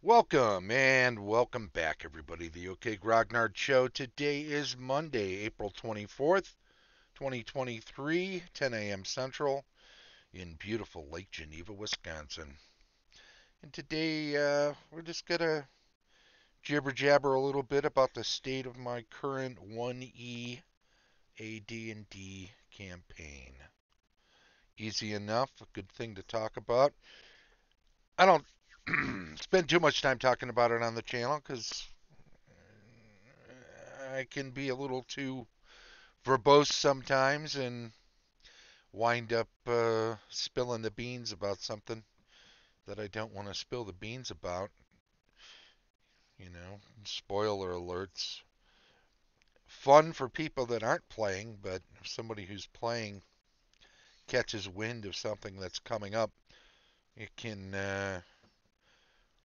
Welcome and welcome back, everybody. The OK Grognard Show. Today is Monday, April 24th, 2023, 10 a.m. Central in beautiful Lake Geneva, Wisconsin. And today we're just going to jibber jabber a little bit about the state of my current 1E AD&D campaign. Easy enough, a good thing to talk about. I don't spend too much time talking about it on the channel because I can be a little too verbose sometimes and wind up spilling the beans about something that I don't want to spill the beans about. Spoiler alerts. Fun for people that aren't playing, but if somebody who's playing catches wind of something that's coming up, it can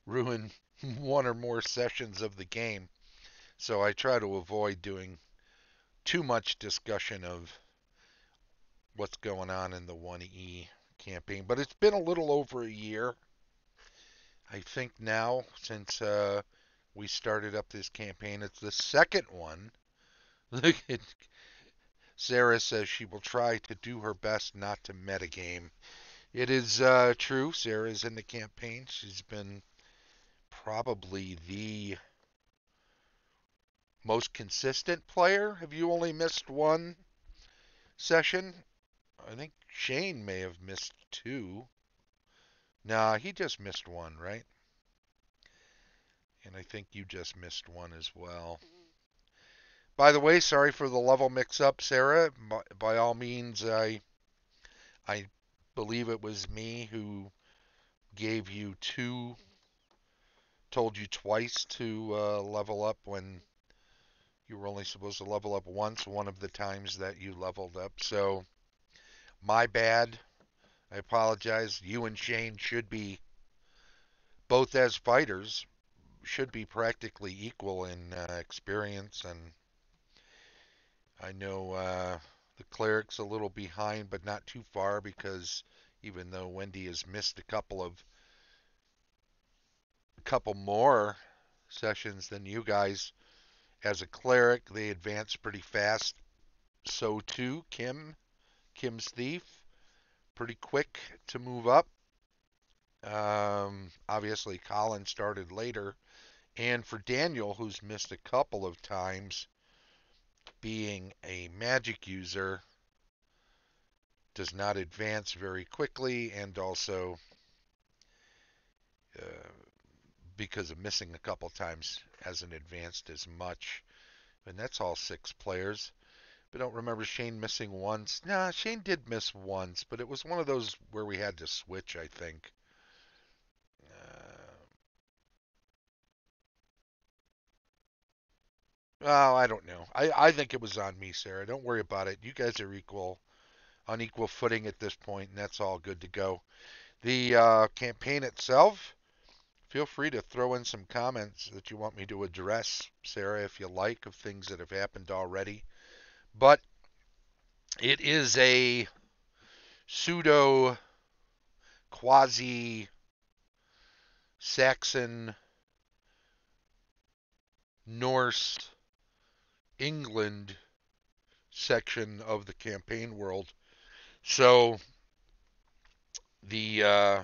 ruin one or more sessions of the game. So I try to avoid doing too much discussion of what's going on in the 1E campaign. But it's been a little over a year, I think, now since we started up this campaign. It's the second one. Sarah says she will try to do her best not to metagame. It is true. Sarah's in the campaign. She's been probably the most consistent player. Have you only missed one session? I think Shane may have missed two. Nah, he just missed one, right? And I think you just missed one as well. By the way, sorry for the level mix-up, Sarah. By all means, I believe it was me who gave you told you twice to level up when you were only supposed to level up once, one of the times that you leveled up. So, my bad. I apologize. You and Shane should be, both as fighters, should be practically equal in experience, and I know the cleric's a little behind, but not too far, because even though Wendy has missed a couple more sessions than you guys, as a cleric, they advance pretty fast. So too Kim's thief, pretty quick to move up. Obviously, Colin started later, and for Daniel, who's missed a couple of times, being a magic user, does not advance very quickly, and also uh, because of missing a couple times, hasn't advanced as much. And that's all 6 players. But I don't remember Shane missing once. Nah, Shane did miss once, but it was one of those where we had to switch, I think. Oh, I don't know. I think it was on me, Sarah. Don't worry about it. You guys are on equal footing at this point, and that's all good to go. The campaign itself, feel free to throw in some comments that you want me to address, Sarah, if you like, of things that have happened already. But it is a pseudo quasi Saxon Norse England section of the campaign world. So the uh,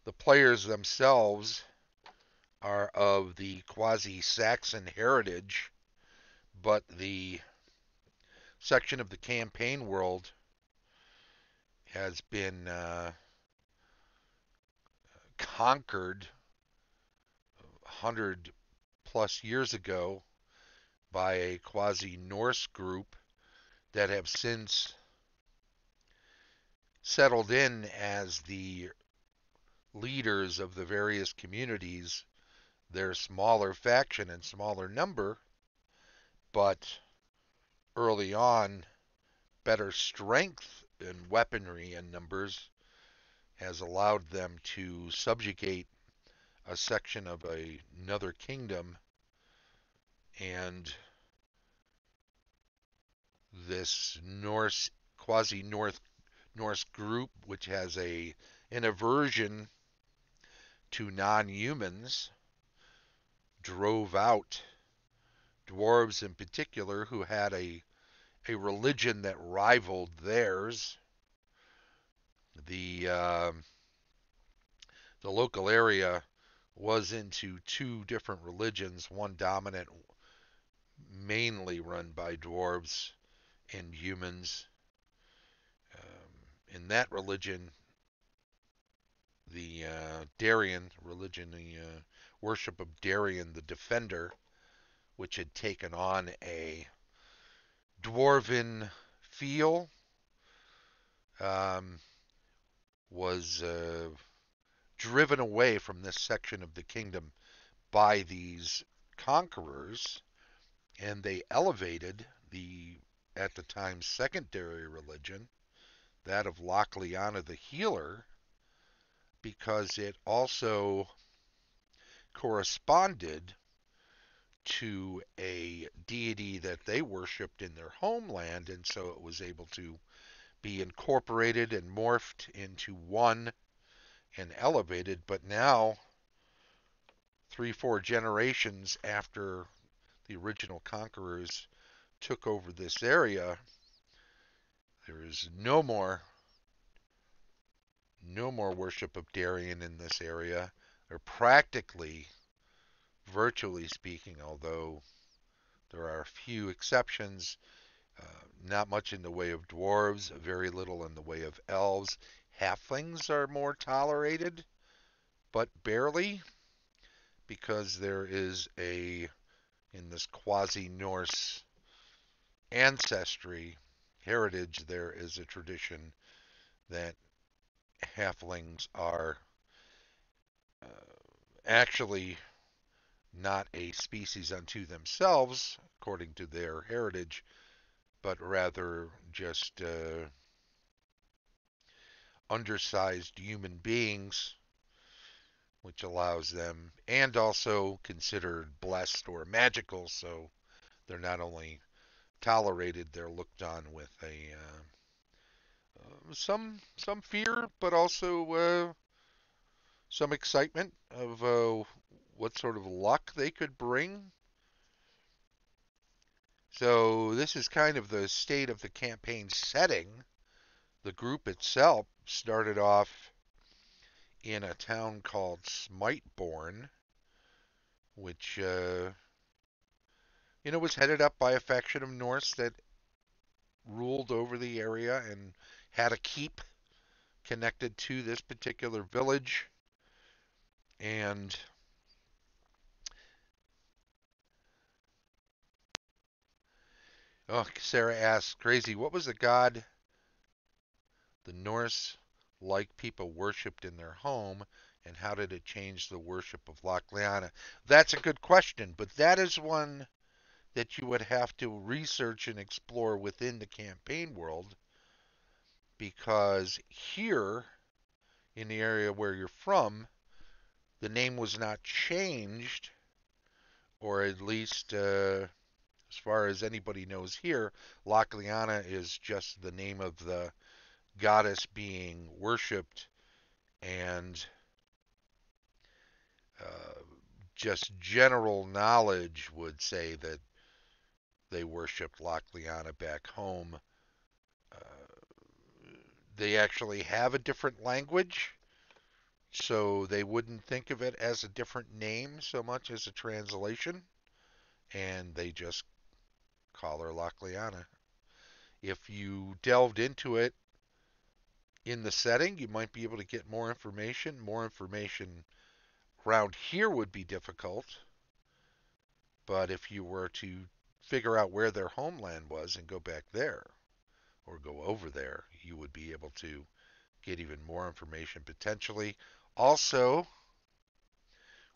the players themselves are of the quasi Saxon heritage, but the section of the campaign world has been conquered 100+ years ago by a quasi Norse group that have since settled in as the leaders of the various communities. They're smaller faction and smaller number, but early on, better strength and weaponry and numbers has allowed them to subjugate a section of another kingdom, and this Norse quasi North Norse group, which has an aversion to non-humans drove out dwarves in particular who had a religion that rivaled theirs. The the local area was into two different religions, one dominant, mainly run by dwarves and humans. In that religion, the Darien religion, the worship of Darien the Defender, which had taken on a dwarven feel, um, was driven away from this section of the kingdom by these conquerors, and they elevated the, at the time, secondary religion, that of Lochliana the Healer, because it also corresponded to a deity that they worshipped in their homeland, and so it was able to be incorporated and morphed into one and elevated. But now, 3, 4 generations after the original conquerors took over this area, there is no more worship of Darien in this area, or practically, virtually speaking, although there are a few exceptions. Not much in the way of dwarves, very little in the way of elves. Halflings are more tolerated, but barely, because there is in this quasi-Norse ancestry, heritage, there is a tradition that halflings are actually not a species unto themselves, according to their heritage, but rather just undersized human beings, which allows them, and also considered blessed or magical, so they're not only tolerated, they're looked on with a some fear, but also some excitement of what sort of luck they could bring. So this is kind of the state of the campaign setting. The group itself started off in a town called Smiteborn, which was headed up by a faction of Norse that ruled over the area and had a keep connected to this particular village. And Sarah asks, crazy, what was the god the Norse like people worshipped in their home, and how did it change the worship of Lochliana? That's a good question, but that is one that you would have to research and explore within the campaign world, because here in the area where you're from, the name was not changed, or at least as far as anybody knows here, Lochliana is just the name of the goddess being worshipped, and uh, just general knowledge would say that they worshipped Lochliana back home. They actually have a different language, so they wouldn't think of it as a different name so much as a translation, and they just call her Lochliana. If you delved into it in the setting, you might be able to get more information. More information around here would be difficult, but if you were to figure out where their homeland was and go back there or go over there, you would be able to get even more information potentially. Also,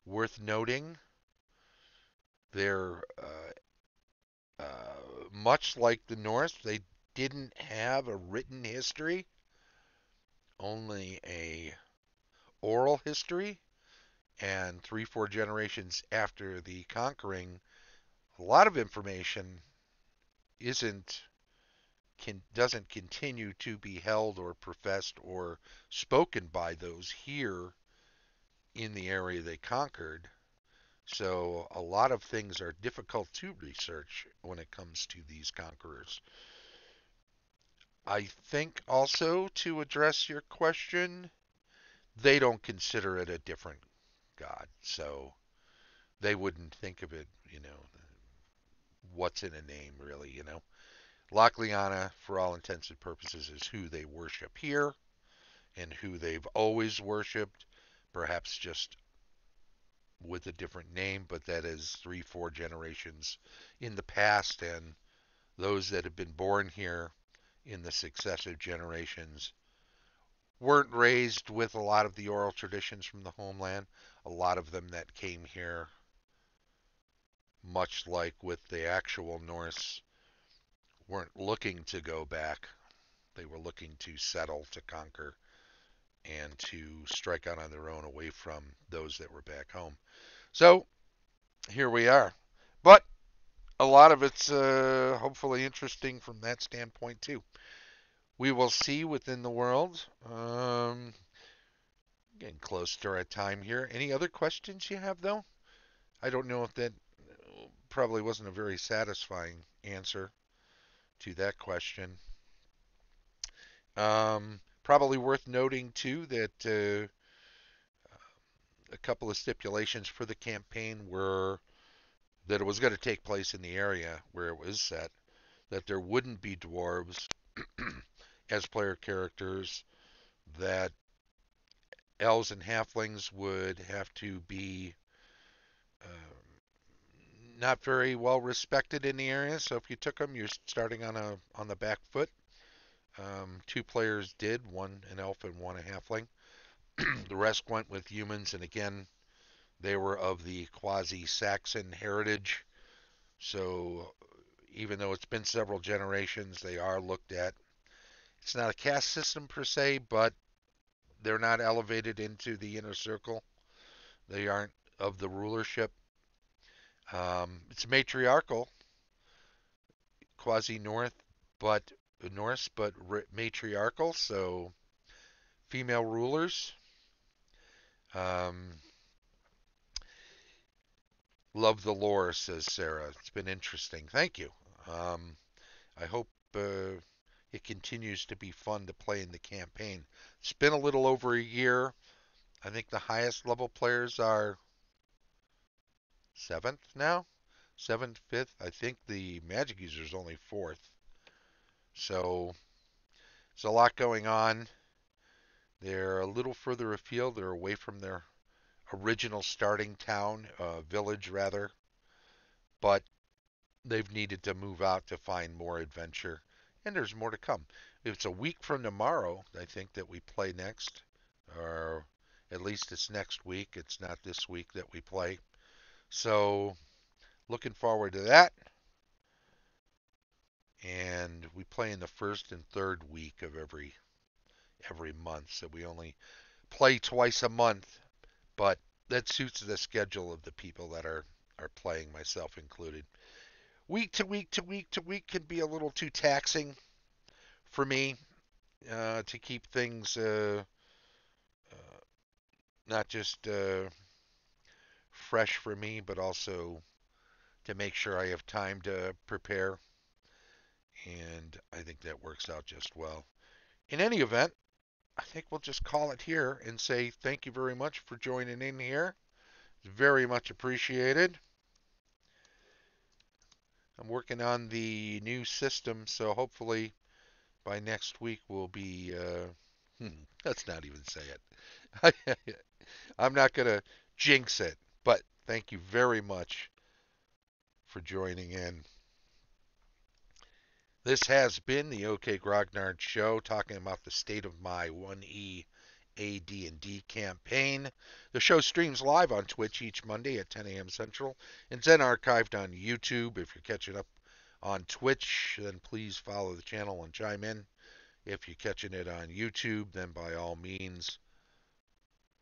worth noting, they're much like the North, they didn't have a written history, only a oral history, and 3, 4 generations after the conquering, a lot of information isn't doesn't continue to be held or professed or spoken by those here in the area they conquered. So a lot of things are difficult to research when it comes to these conquerors. I think also to address your question, they don't consider it a different god. So they wouldn't think of it, what's in a name really. Lochliana, for all intents and purposes, is who they worship here and who they've always worshipped, perhaps just with a different name, but that is 3, 4 generations in the past, and those that have been born here in the successive generations weren't raised with a lot of the oral traditions from the homeland. A lot of them that came here, much like with the actual Norse, weren't looking to go back. They were looking to settle, to conquer, and to strike out on their own away from those that were back home. So here we are. But a lot of it's hopefully interesting from that standpoint too. We will see within the world. Getting close to our time here. Any other questions you have though? I don't know if that probably wasn't a very satisfying answer to that question. Probably worth noting too that a couple of stipulations for the campaign were that it was going to take place in the area where it was set, that there wouldn't be dwarves as player characters, that elves and halflings would have to be not very well respected in the area. So if you took them, you're starting on the back foot. 2 players did, one an elf and one a halfling. The rest went with humans, and again, they were of the quasi-Saxon heritage. So even though it's been several generations, they are looked at. It's not a caste system per se, but they're not elevated into the inner circle. They aren't of the rulership. It's matriarchal, quasi-North, but Norse, but matriarchal. So female rulers. Um, Love the lore, says Sarah. It's been interesting. Thank you. Um, I hope it continues to be fun to play in the campaign. It's been a little over a year. I think the highest level players are 7th now, 7th, 5th. I think the magic user is only 4th. So there's a lot going on. They're a little further afield. They're away from their original starting town, village rather, but they've needed to move out to find more adventure, and there's more to come. It's a week from tomorrow, I think, that we play next, or at least it's next week. It's not this week that we play. So, looking forward to that. And we play in the first and third week of every month, so we only play twice a month, but that suits the schedule of the people that are playing, myself included. Week to week to week to week can be a little too taxing for me to keep things not just fresh for me, but also to make sure I have time to prepare. And I think that works out just well. In any event, I think we'll just call it here and say thank you very much for joining in here. It's very much appreciated. I'm working on the new system, so hopefully by next week we'll be. Let's not even say it. I'm not going to jinx it, but thank you very much for joining in. This has been the OK Grognard Show, talking about the state of my 1E AD&D campaign. The show streams live on Twitch each Monday at 10 a.m. Central, and then archived on YouTube. If you're catching up on Twitch, then please follow the channel and chime in. If you're catching it on YouTube, then by all means,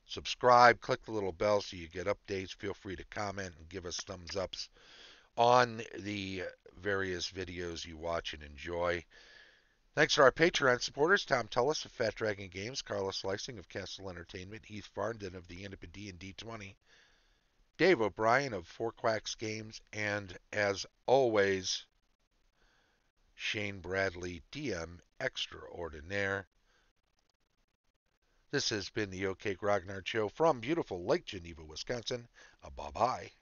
subscribe, click the little bell so you get updates. Feel free to comment and give us thumbs ups on the various videos you watch and enjoy. Thanks to our Patreon supporters, Tom Tullis of Fat Dragon Games, Carlos Slicing of Castle Entertainment, Heath Farndon of the Independent D&D 20, Dave O'Brien of Quacks Games, and as always, Shane Bradley, DM Extraordinaire. This has been the OK Grognard Show from beautiful Lake Geneva, Wisconsin. Bye-bye.